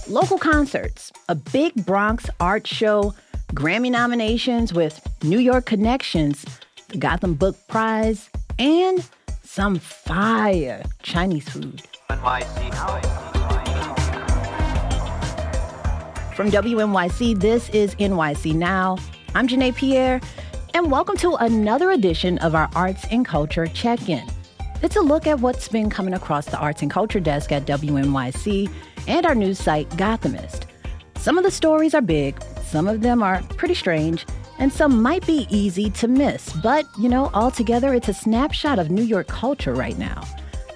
Local concerts, a big Bronx art show, Grammy nominations with New York connections, the Gotham Book Prize, and some fire Chinese food. From WNYC, this is NYC Now. I'm Janae Pierre, and welcome to another edition of our Arts and Culture Check-In. It's a look at what's been coming across the arts and culture desk at WNYC and our news site, Gothamist. Some of the stories are big, some of them are pretty strange, and some might be easy to miss. But, altogether, it's a snapshot of New York culture right now.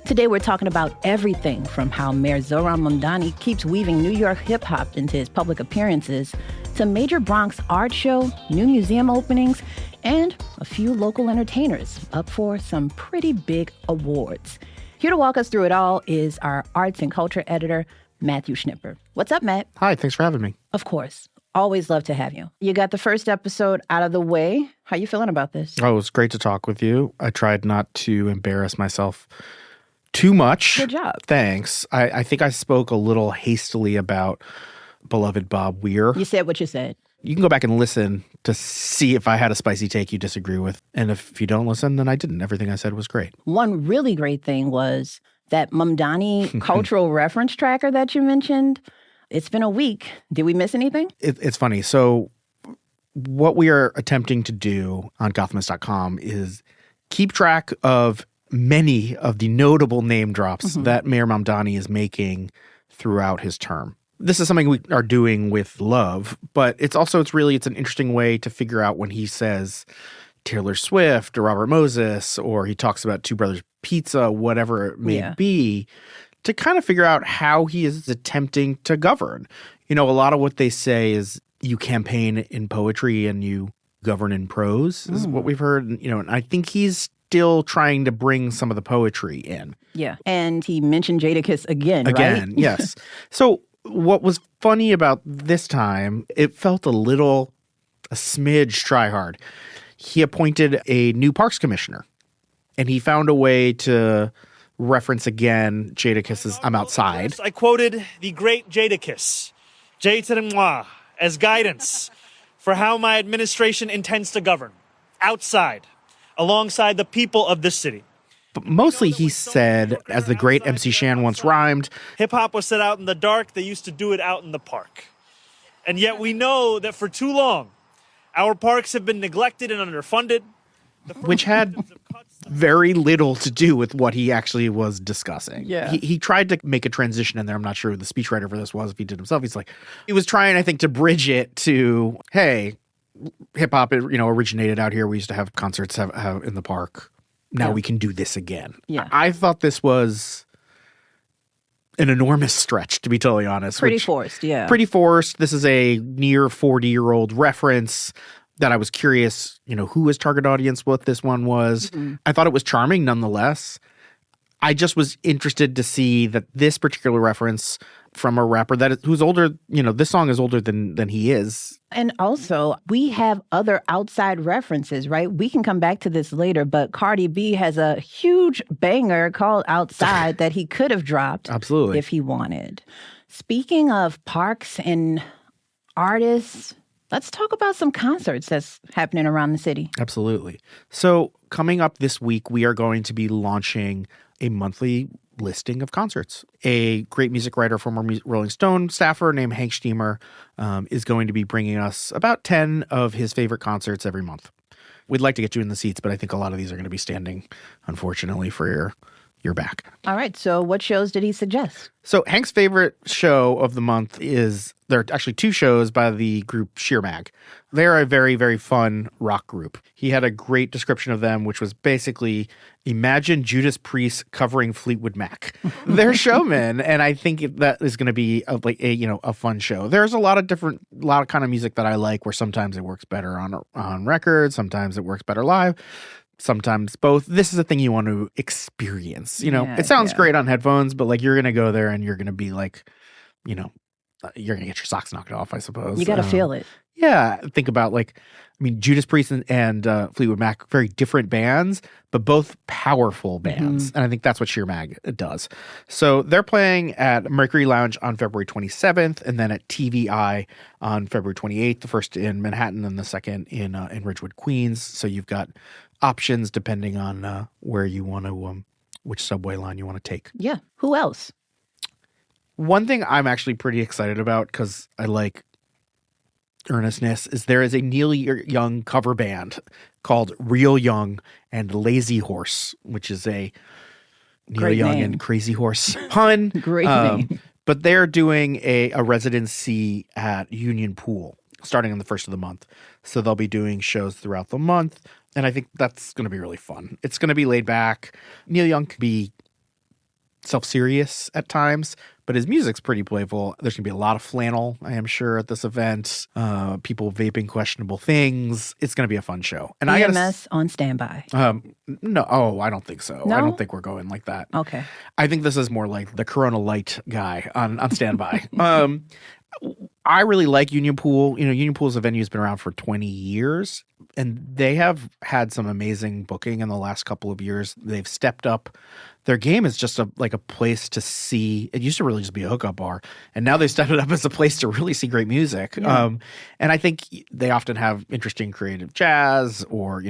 Today, we're talking about everything from how Mayor Zohran Mamdani keeps weaving New York hip-hop into his public appearances to major Bronx art show, new museum openings, and a few local entertainers up for some pretty big awards. Here to walk us through it all is our arts and culture editor, Matthew Schnipper. What's up, Matt? Hi, thanks for having me. Of course. Always love to have you. You got the first episode out of the way. How you feeling about this? Oh, it was great to talk with you. I tried not to embarrass myself too much. Good job. Thanks. I think I spoke a little hastily about beloved Bob Weir. You said what you said. You can go back and listen to see if I had a spicy take you disagree with. And if you don't listen, then I didn't. Everything I said was great. One really great thing was that Mamdani cultural reference tracker that you mentioned. It's been a week. Did we miss anything? It's funny. So what we are attempting to do on Gothamist.com is keep track of many of the notable name drops that Mayor Mamdani is making throughout his term. This is something we are doing with love, but it's an interesting way to figure out when he says Taylor Swift or Robert Moses, or he talks about Two Brothers Pizza, whatever it may be, to kind of figure out how he is attempting to govern. A lot of what they say is you campaign in poetry and you govern in prose, is what we've heard. And I think he's still trying to bring some of the poetry in. Yeah. And he mentioned Jadakiss again, right? Yes. So what was funny about this time, it felt a smidge try hard. He appointed a new parks commissioner, and he found a way to reference again Jadakiss's I'm Outside. I quoted the great Jadakiss, J-moi, as guidance for how my administration intends to govern, outside, alongside the people of this city. But mostly he said, as the great MC Shan once rhymed, hip-hop was set out in the dark. They used to do it out in the park. And yet we know that for too long, our parks have been neglected and underfunded. Which had very little to do with what he actually was discussing. Yeah. He tried to make a transition in there. I'm not sure who the speechwriter for this was, if he did himself. He was trying, I think, to bridge it to, hey, hip-hop, originated out here. We used to have concerts have in the park. Now we can do this again. Yeah. I thought this was an enormous stretch, to be totally honest. Pretty forced, yeah. Pretty forced. This is a near 40-year-old reference that I was curious, who his target audience, what this one was. I thought it was charming nonetheless. I just was interested to see that this particular reference from a rapper who's older, this song is older than he is. And also, we have other outside references, right? We can come back to this later, but Cardi B has a huge banger called Outside that he could have dropped. Absolutely. If he wanted. Speaking of parks and artists, let's talk about some concerts that's happening around the city. Absolutely. So coming up this week, we are going to be launching a monthly listing of concerts. A great music writer, former Rolling Stone staffer named Hank Steamer is going to be bringing us about 10 of his favorite concerts every month. We'd like to get you in the seats, but I think a lot of these are going to be standing, unfortunately, for your back. All right. So what shows did he suggest? So Hank's favorite show of the month there are actually two shows by the group Sheer Mag. They're a very, very fun rock group. He had a great description of them, which was basically, imagine Judas Priest covering Fleetwood Mac. They're showmen, and I think that is going to be a fun show. There's a lot of kind of music that I like, where sometimes it works better on record, sometimes it works better live. Sometimes both. This is a thing you want to experience. It sounds great on headphones, but you're going to go there and you're going to be you're going to get your socks knocked off, I suppose. You got to feel it. Yeah, think about Judas Priest and Fleetwood Mac, very different bands, but both powerful bands. And I think that's what Sheer Mag does. So they're playing at Mercury Lounge on February 27th and then at TVI on February 28th, the first in Manhattan and the second in Ridgewood, Queens. So you've got options depending on where you want to, which subway line you want to take. Yeah. Who else? One thing I'm actually pretty excited about because I like earnestness is there is a Neil Young cover band called Real Young and Lazy Horse, which is a Neil Young and Crazy Horse pun. Great name. But they're doing a residency at Union Pool starting on the first of the month. So they'll be doing shows throughout the month. And I think that's going to be really fun. It's going to be laid back. Neil Young can be self-serious at times, but his music's pretty playful. There's going to be a lot of flannel, I am sure, at this event. People vaping questionable things. It's going to be a fun show. And EMS on standby. No, I don't think so. No? I don't think we're going like that. Okay. I think this is more like the Corona Light guy on standby. I really like Union Pool. Union Pool as a venue has been around for 20 years, and they have had some amazing booking in the last couple of years. They've stepped up. Their game is just a place to see. It used to really just be a hookup bar, and now they've stepped it up as a place to really see great music. Yeah. And I think they often have interesting creative jazz, or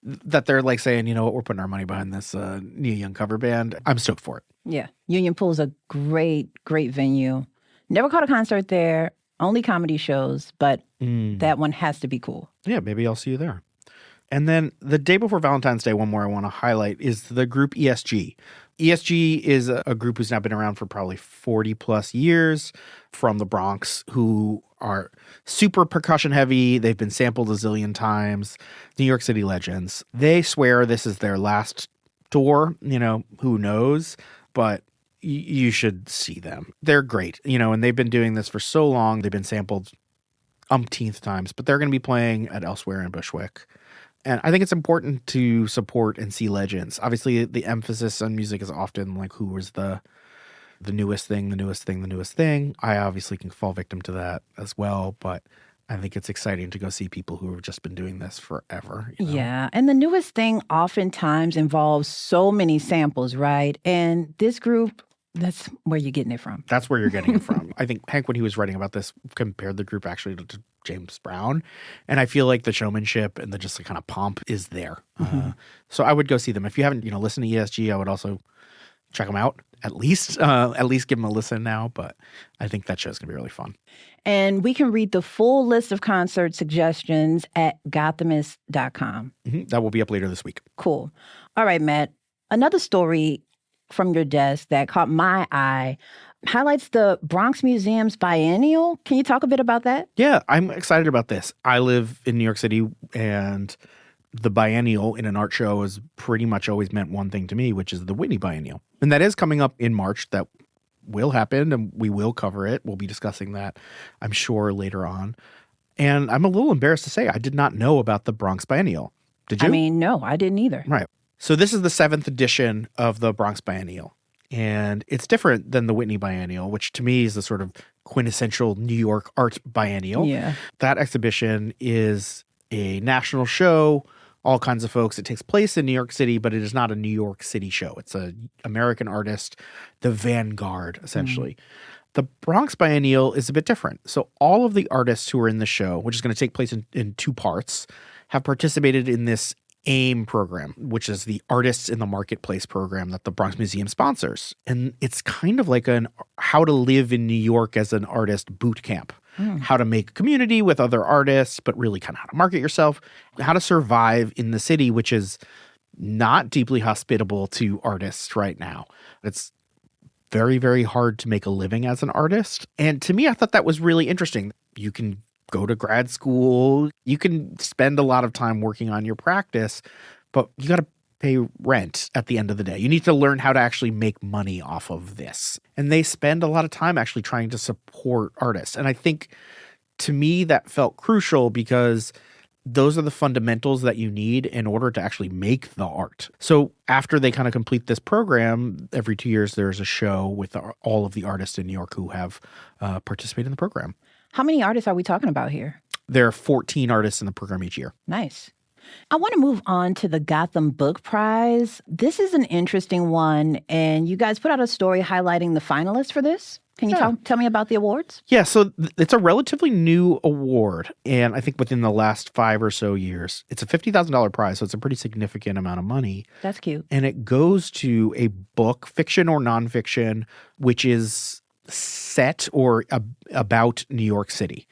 that they're like saying, you know what, we're putting our money behind this Neil Young cover band. I'm stoked for it. Yeah, Union Pool's a great venue. Never caught a concert there. Only comedy shows, but that one has to be cool. Yeah, maybe I'll see you there. And then the day before Valentine's Day, one more I want to highlight is the group ESG. ESG is a group who's now been around for probably 40 plus years from the Bronx, who are super percussion heavy. They've been sampled a zillion times. New York City legends. They swear this is their last tour. Who knows? But you should see them. They're great, and they've been doing this for so long. They've been sampled umpteenth times, but they're going to be playing at Elsewhere in Bushwick. And I think it's important to support and see legends. Obviously, the emphasis on music is often like who was the newest thing. I obviously can fall victim to that as well, but I think it's exciting to go see people who have just been doing this forever. Yeah. And the newest thing oftentimes involves so many samples, right? And this group, that's where you're getting it from. That's where you're getting it from. I think Hank, when he was writing about this, compared the group actually to James Brown. And I feel like the showmanship and the just the kind of pomp is there. So I would go see them. If you haven't, listened to ESG, I would also check them out. At least give them a listen now. But I think that show's going to be really fun. And we can read the full list of concert suggestions at gothamist.com. That will be up later this week. Cool. All right, Matt. Another story from your desk that caught my eye highlights the Bronx Museum's Biennial. Can you talk a bit about that? Yeah, I'm excited about this. I live in New York City, and the Biennial in an art show has pretty much always meant one thing to me, which is the Whitney Biennial. And that is coming up in March. That will happen, and we will cover it. We'll be discussing that, I'm sure, later on. And I'm a little embarrassed to say I did not know about the Bronx Biennial. Did you? No, I didn't either. Right. So this is the 7th edition of the Bronx Biennial. And it's different than the Whitney Biennial, which to me is the sort of quintessential New York art biennial. Yeah. That exhibition is a national show, all kinds of folks. It takes place in New York City, but it is not a New York City show. It's an American artist, the vanguard, essentially. The Bronx Biennial is a bit different. So all of the artists who are in the show, which is going to take place in 2 parts, have participated in this AIM program, which is the Artists in the Marketplace program that the Bronx Museum sponsors. And it's kind of like an how to live in New York as an artist boot camp. How to make community with other artists, but really kind of how to market yourself, how to survive in the city, which is not deeply hospitable to artists right now. It's very, very hard to make a living as an artist. And to me, I thought that was really interesting. You can go to grad school, you can spend a lot of time working on your practice, but you got to pay rent at the end of the day. You need to learn how to actually make money off of this. And they spend a lot of time actually trying to support artists. And I think to me that felt crucial because those are the fundamentals that you need in order to actually make the art. So after they kind of complete this program, every 2 years there's a show with all of the artists in New York who have participated in the program. How many artists are we talking about here? There are 14 artists in the program each year. Nice. I want to move on to the Gotham Book Prize. This is an interesting one, and you guys put out a story highlighting the finalists for this. Can you tell me about the awards? Yeah, so it's a relatively new award, and I think within the last 5 or so years. It's a $50,000 prize, so it's a pretty significant amount of money. That's cute. And it goes to a book, fiction or nonfiction, which is set or about New York City.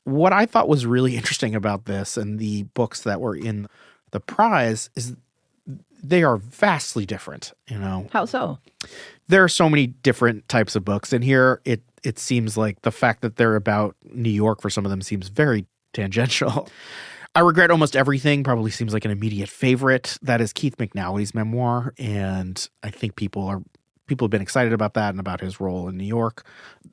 What I thought was really interesting about this and the books that were in the prize is they are vastly different, you know. How so? There are so many different types of books. And here it seems like the fact that they're about New York for some of them seems very tangential. I Regret Almost Everything probably seems like an immediate favorite. That is Keith McNally's memoir. And I think people have been excited about that and about his role in New York.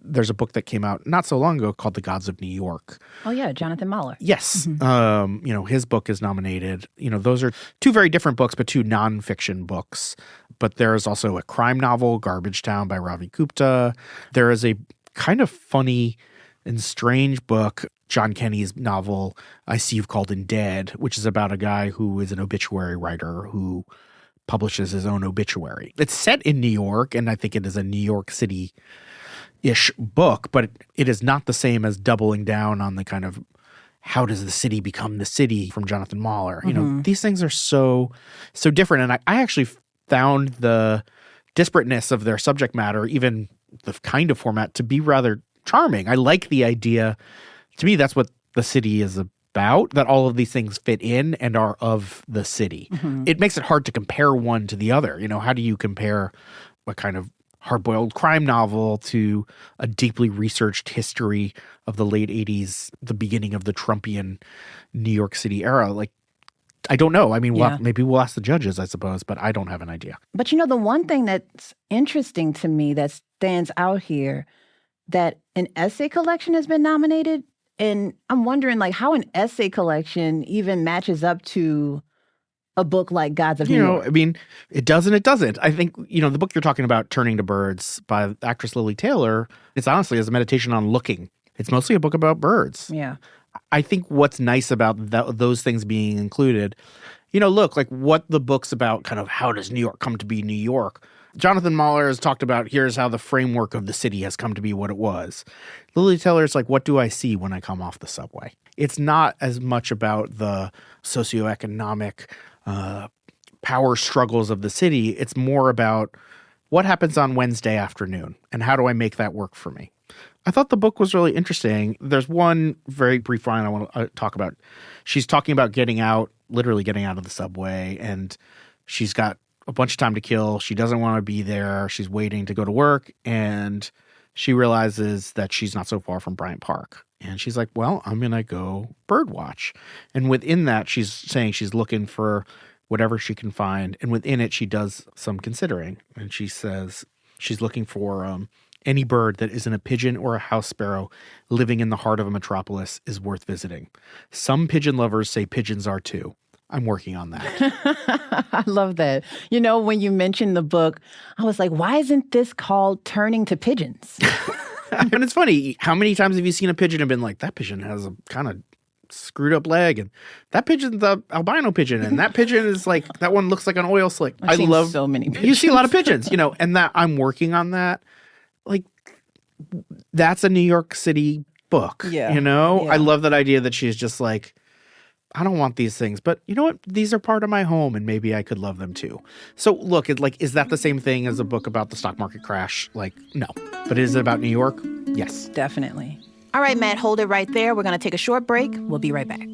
There's a book that came out not so long ago called The Gods of New York. Oh, yeah, Jonathan Mahler. Yes. Mm-hmm. His book is nominated. Those are two very different books, but two nonfiction books. But there is also a crime novel, Garbage Town by Ravi Gupta. There is a kind of funny and strange book, John Kenny's novel, I See You've Called in Dead, which is about a guy who is an obituary writer who publishes his own obituary. It's set in New York, and I think it is a New York City-ish book, but it is not the same as doubling down on the kind of how does the city become the city from Jonathan Mahler. Mm-hmm. These things are so different, and I actually found the disparateness of their subject matter, even the kind of format, to be rather charming. I like the idea. To me, that's what the city is about, that all of these things fit in and are of the city. Mm-hmm. It makes it hard to compare one to the other. How do you compare a kind of hard-boiled crime novel to a deeply researched history of the late 80s, the beginning of the Trumpian New York City era? Like, I don't know. I mean, maybe we'll ask the judges, I suppose, but I don't have an idea. But the one thing that's interesting to me that stands out here, that an essay collection has been nominated. And I'm wondering, how an essay collection even matches up to a book like Gods of New York. I mean, it does and it doesn't. I think, the book you're talking about, Turning to Birds by actress Lily Taylor, it's honestly as a meditation on looking. It's mostly a book about birds. Yeah. I think what's nice about those things being included, look, like what the book's about, kind of how does New York come to be New York? Jonathan Mahler has talked about here's how the framework of the city has come to be what it was. Lily Taylor's like, what do I see when I come off the subway? It's not as much about the socioeconomic power struggles of the city. It's more about what happens on Wednesday afternoon and how do I make that work for me? I thought the book was really interesting. There's one very brief line I want to talk about. She's talking about literally getting out of the subway, and she's got a bunch of time to kill. She doesn't want to be there. She's waiting to go to work, and she realizes that she's not so far from Bryant Park. And she's like, well, I'm going to go bird watch. And within that, she's saying she's looking for whatever she can find. And within it, she does some considering. And she says she's looking for any bird that isn't a pigeon or a house sparrow living in the heart of a metropolis is worth visiting. Some pigeon lovers say pigeons are too. I'm working on that. I love that. When you mentioned the book, I was like, why isn't this called Turning to Pigeons? And it's funny, how many times have you seen a pigeon and been like, that pigeon has a kind of screwed up leg, and that pigeon's the albino pigeon, and that pigeon is like, that one looks like an oil slick. I love so many pigeons. You see a lot of pigeons, and that I'm working on that. Like, that's a New York City book, Yeah. I love that idea that she's just like, I don't want these things, but you know what? These are part of my home, and maybe I could love them too. So look, is that the same thing as a book about the stock market crash? Like, no. But is it about New York? Yes. Definitely. All right, Matt, hold it right there. We're going to take a short break. We'll be right back.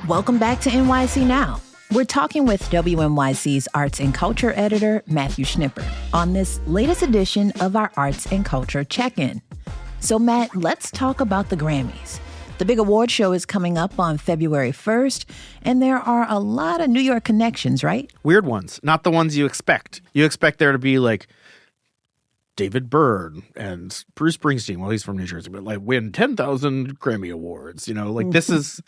Welcome back to NYC Now. We're talking with WNYC's Arts and Culture editor, Matthew Schnipper, on this latest edition of our Arts and Culture Check-In. So, Matt, let's talk about the Grammys. The big award show is coming up on February 1st, and there are a lot of New York connections, right? Weird ones, not the ones you expect. You expect there to be like David Byrne and Bruce Springsteen, well, he's from New Jersey, but like win 10,000 Grammy Awards, This is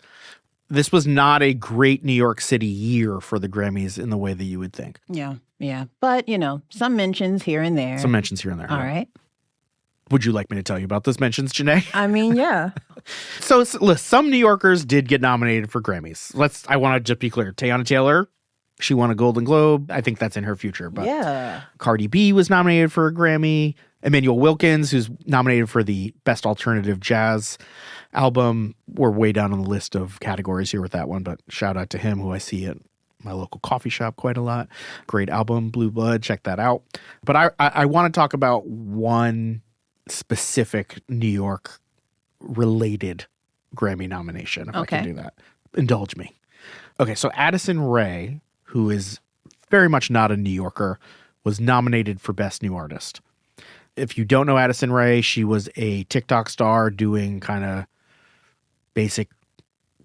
this was not a great New York City year for the Grammys in the way that you would think. Yeah. But, some mentions here and there. Some mentions here and there. All right. Would you like me to tell you about those mentions, Janae? I mean, yeah. So some New Yorkers did get nominated for Grammys. I want to just be clear. Teyana Taylor, she won a Golden Globe. I think that's in her future. But yeah. Cardi B was nominated for a Grammy. Emmanuel Wilkins, who's nominated for the Best Alternative Jazz Album. We're way down on the list of categories here with that one, but shout out to him, who I see at my local coffee shop quite a lot. Great album, Blue Blood. Check that out. But I want to talk about one specific New York related Grammy nomination, if I can do that. Indulge me. Okay, so Addison Rae, who is very much not a New Yorker, was nominated for Best New Artist. If you don't know Addison Rae, she was a TikTok star doing kind of basic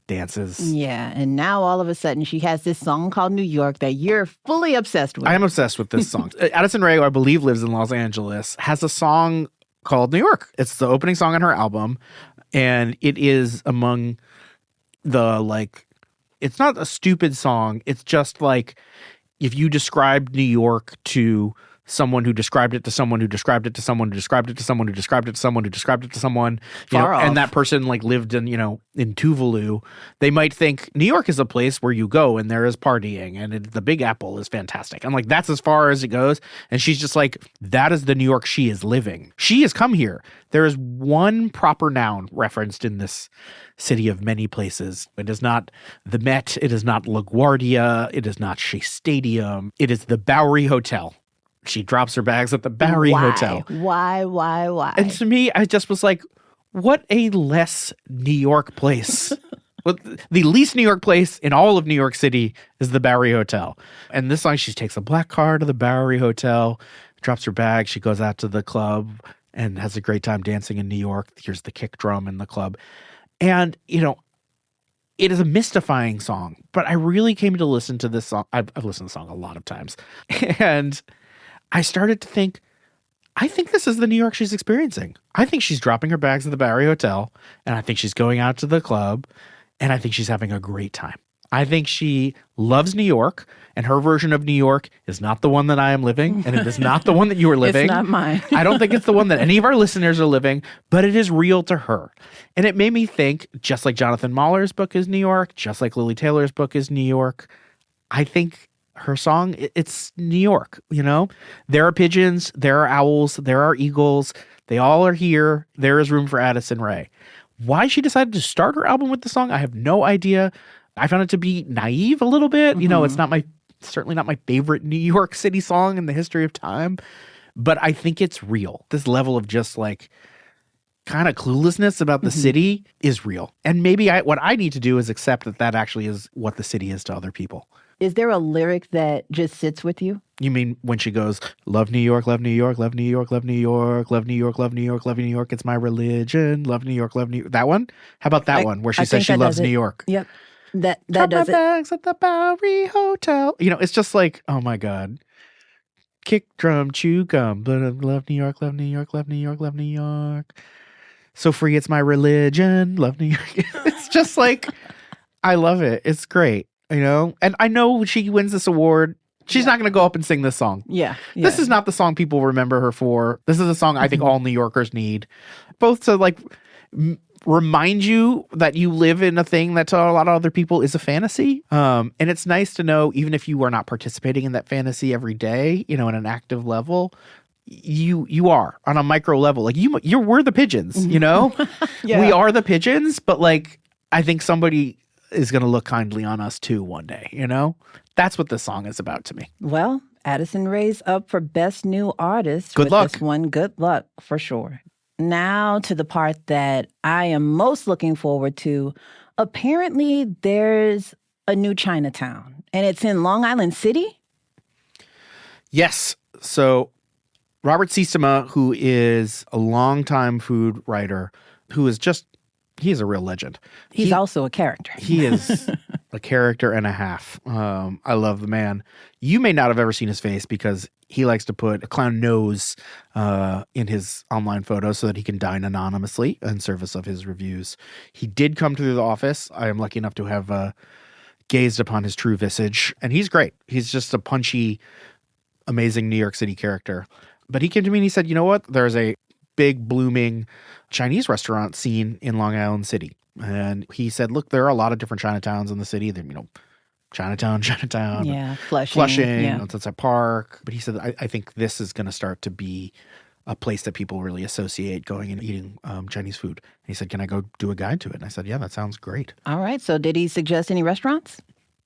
dances. Yeah, and now all of a sudden she has this song called New York that you're fully obsessed with. I am obsessed with this song. Addison Rae, who I believe lives in Los Angeles, has a song called New York. It's the opening song on her album, and it is among the, it's not a stupid song. It's just like if you described New York to someone who described it to someone who described it to someone who described it to someone who described it to someone who described it to someone, and that person lived in, in Tuvalu, they might think New York is a place where you go and there is partying and the Big Apple is fantastic. I'm like, that's as far as it goes. And she's just like, that is the New York she is living. She has come here. There is one proper noun referenced in this city of many places. It is not the Met. It is not LaGuardia. It is not Shea Stadium. It is the Bowery Hotel. She drops her bags at the Bowery Hotel. Why? And to me, I just was like, what a less New York place. The least New York place in all of New York City is the Bowery Hotel. And this song, she takes a black car to the Bowery Hotel, drops her bag, she goes out to the club and has a great time dancing in New York. Here's the kick drum in the club. And, it is a mystifying song, but I really came to listen to this song. I've listened to the song a lot of times. And I started to think, I think this is the New York she's experiencing. I think she's dropping her bags at the Bowery Hotel, and I think she's going out to the club, and I think she's having a great time. I think she loves New York, and her version of New York is not the one that I am living, and it is not the one that you are living. It's not mine. I don't think it's the one that any of our listeners are living, but it is real to her. And it made me think, just like Jonathan Mahler's book is New York, just like Lily Taylor's book is New York, I think her song, it's New York, There are pigeons, there are owls, there are eagles. They all are here. There is room for Addison Rae. Why she decided to start her album with the song, I have no idea. I found it to be naive a little bit. Mm-hmm. It's certainly not my favorite New York City song in the history of time, but I think it's real. This level of just kind of cluelessness about the city is real. And maybe what I need to do is accept that actually is what the city is to other people. Is there a lyric that just sits with you? You mean when she goes, love New York, love New York, love New York, love New York, love New York, love New York, love New York, it's my religion, love New York, love New York. That one? How about that one where she says she loves New York? Yep. That Drop does my it. bags at the Bowery Hotel. It's just like, oh my God. Kick drum, chew gum, love New York, love New York, love New York, love New York. So free, it's my religion, love New York. It's just like, I love it. It's great. And I know she wins this award. She's not going to go up and sing this song. Yeah. This is not the song people remember her for. This is a song I think all New Yorkers need, both to remind you that you live in a thing that to a lot of other people is a fantasy. And it's nice to know, even if you are not participating in that fantasy every day, in an active level, you are on a micro level. We're the pigeons, Yeah. We are the pigeons, but I think somebody is going to look kindly on us too one day, That's what this song is about to me. Well, Addison Rae's up for Best New Artist. Good luck. This one. Good luck, for sure. Now to the part that I am most looking forward to. Apparently, there's a new Chinatown, and it's in Long Island City? Yes. So Robert Siestema, who is a longtime food writer, who is just He's a real legend. He's also a character. He is a character and a half. I love the man. You may not have ever seen his face because he likes to put a clown nose in his online photos so that he can dine anonymously in service of his reviews. He did come to the office. I am lucky enough to have gazed upon his true visage, and he's great. He's just a punchy, amazing New York City character. But he came to me and he said, you know what? There's a big blooming Chinese restaurant scene in Long Island City. And he said, look, there are a lot of different Chinatowns in the city. There, Chinatown. Yeah, Flushing. Flushing, Sunset Park. But he said, I think this is going to start to be a place that people really associate going and eating Chinese food. And he said, can I go do a guide to it? And I said, yeah, that sounds great. All right. So did he suggest any restaurants?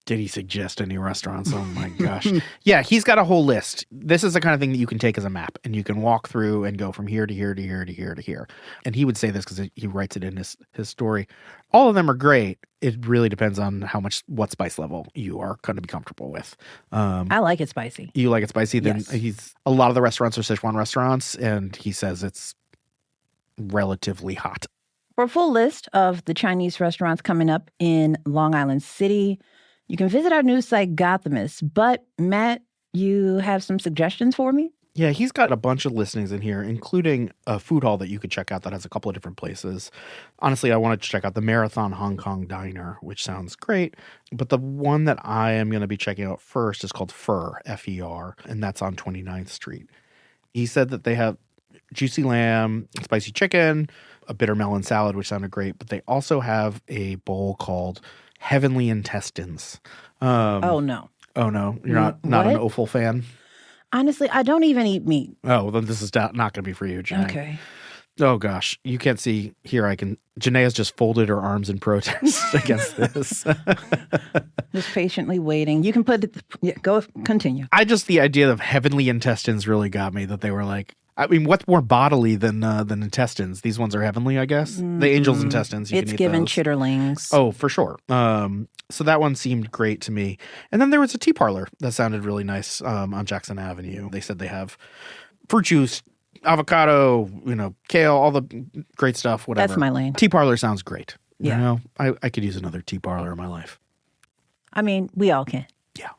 Did he suggest any restaurants? Oh my gosh. Yeah, he's got a whole list. This is the kind of thing that you can take as a map and you can walk through and go from here to here to here to here to here. And he would say this because he writes it in his story. All of them are great. It really depends on what spice level you are going to be comfortable with. I like it spicy. You like it spicy? Then Yes. A lot of the restaurants are Sichuan restaurants, and he says it's relatively hot. For a full list of the Chinese restaurants coming up in Long Island City, you can visit our news site, Gothamist. But, Matt, you have some suggestions for me? Yeah, he's got a bunch of listings in here, including a food hall that you could check out that has a couple of different places. Honestly, I wanted to check out the Marathon Hong Kong Diner, which sounds great. But the one that I am going to be checking out first is called Fur, F-E-R, and that's on 29th Street. He said that they have juicy lamb, spicy chicken, a bitter melon salad, which sounded great. But they also have a bowl called Heavenly Intestines. Oh, no. Oh, no. You're not an offal fan? Honestly, I don't even eat meat. Oh, well, then this is not going to be for you, Janae. Okay. Oh, gosh. You can't see here. Janae has just folded her arms in protest against this. Just patiently waiting. You can continue. The idea of Heavenly Intestines really got me, that they were like, I mean, what's more bodily than intestines? These ones are heavenly, I guess. The angel's intestines. You It's can eat given those. chitterlings. Oh, for sure. So that one seemed great to me. And then there was a tea parlor that sounded really nice on Jackson Avenue. They said they have fruit juice, avocado, kale, all the great stuff, whatever. That's my lane. Tea parlor sounds great. Yeah. I could use another tea parlor in my life. I mean, we all can. Yeah.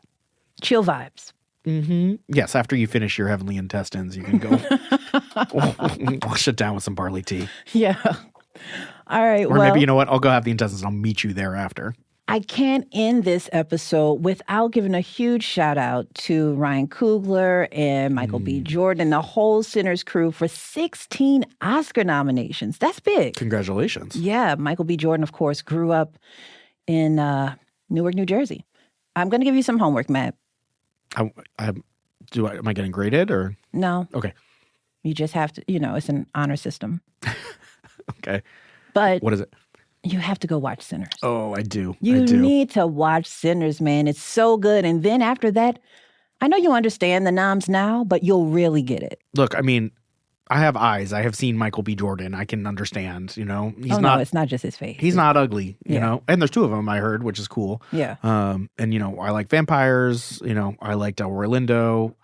Chill vibes. Mm-hmm. Yes, after you finish your heavenly intestines, you can go wash it down with some barley tea. Yeah. All right. Or maybe, you know what? I'll go have the intestines and I'll meet you thereafter. I can't end this episode without giving a huge shout out to Ryan Coogler and Michael B. Jordan and the whole Sinners crew for 16 Oscar nominations. That's big. Congratulations. Yeah. Michael B. Jordan, of course, grew up in Newark, New Jersey. I'm going to give you some homework, Matt. Am I getting graded or? No. Okay. You just have to, it's an honor system. Okay. But what is it? You have to go watch Sinners. Oh, I do. You I do. need to watch Sinners, man. It's so good. And then after that, I know you understand the noms now, but you'll really get it. Look, I mean, I have eyes. I have seen Michael B. Jordan. I can understand, He's no, it's not just his face. He's not ugly, you Yeah. know? And there's two of them, I heard, which is cool. Yeah. And, I like vampires. I liked Delroy Lindo.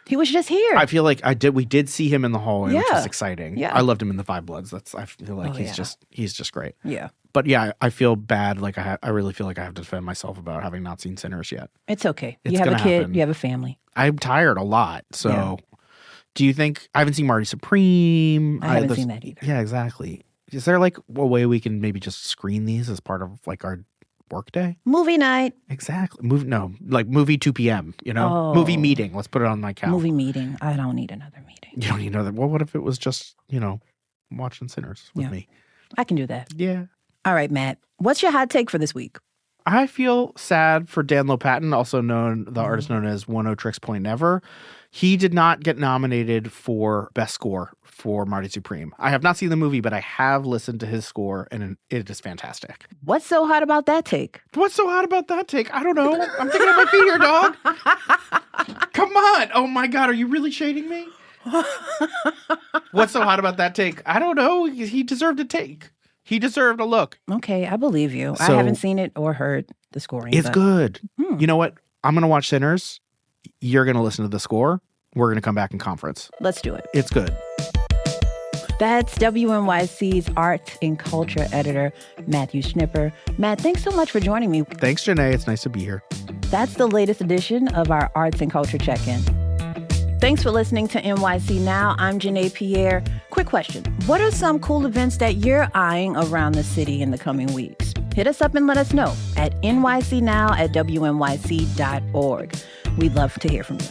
He was just here. I feel like we did see him in the hallway, which Yeah. is exciting. Yeah. I loved him in The Five Bloods. I feel like Oh, he's just great. Yeah. But yeah, I feel bad. Like I really feel like I have to defend myself about having not seen Sinners yet. It's okay. It's You have a gonna kid. happen. You have a family. I'm tired a lot. So Yeah. do you think I haven't seen Marty Supreme? I haven't seen that either. Yeah, exactly. Is there like a way we can maybe just screen these as part of like our workday? Movie night. Exactly. Movie 2 p.m., Oh. Movie meeting. Let's put it on my couch. Movie meeting. I don't need another meeting. You don't need another. Well, what if it was just, watching Sinners with Yeah. me? I can do that. Yeah. All right, Matt. What's your hot take for this week? I feel sad for Dan Lopatin, also the artist known as 1-0 Point Never. He did not get nominated for Best Score for Marty Supreme. I have not seen the movie, but I have listened to his score, and it is fantastic. What's so hot about that take? What's so hot about that take? I don't know. I'm thinking on my feet here, dog. Come on. Oh, my God. Are you really shading me? What's so hot about that take? I don't know. He deserved a take. He deserved a look. Okay, I believe you. I So- haven't seen it or heard the scoring. It's but- good. You know what? I'm going to watch Sinners. You're going to listen to the score. We're going to come back in conference. Let's do it. It's good. That's WNYC's arts and culture editor, Matthew Schnipper. Matt, thanks so much for joining me. Thanks, Janae. It's nice to be here. That's the latest edition of our Arts and Culture Check-In. Thanks for listening to NYC Now. I'm Janae Pierre. Quick question. What are some cool events that you're eyeing around the city in the coming weeks? Hit us up and let us know at nycnow@wnyc.org. We'd love to hear from you.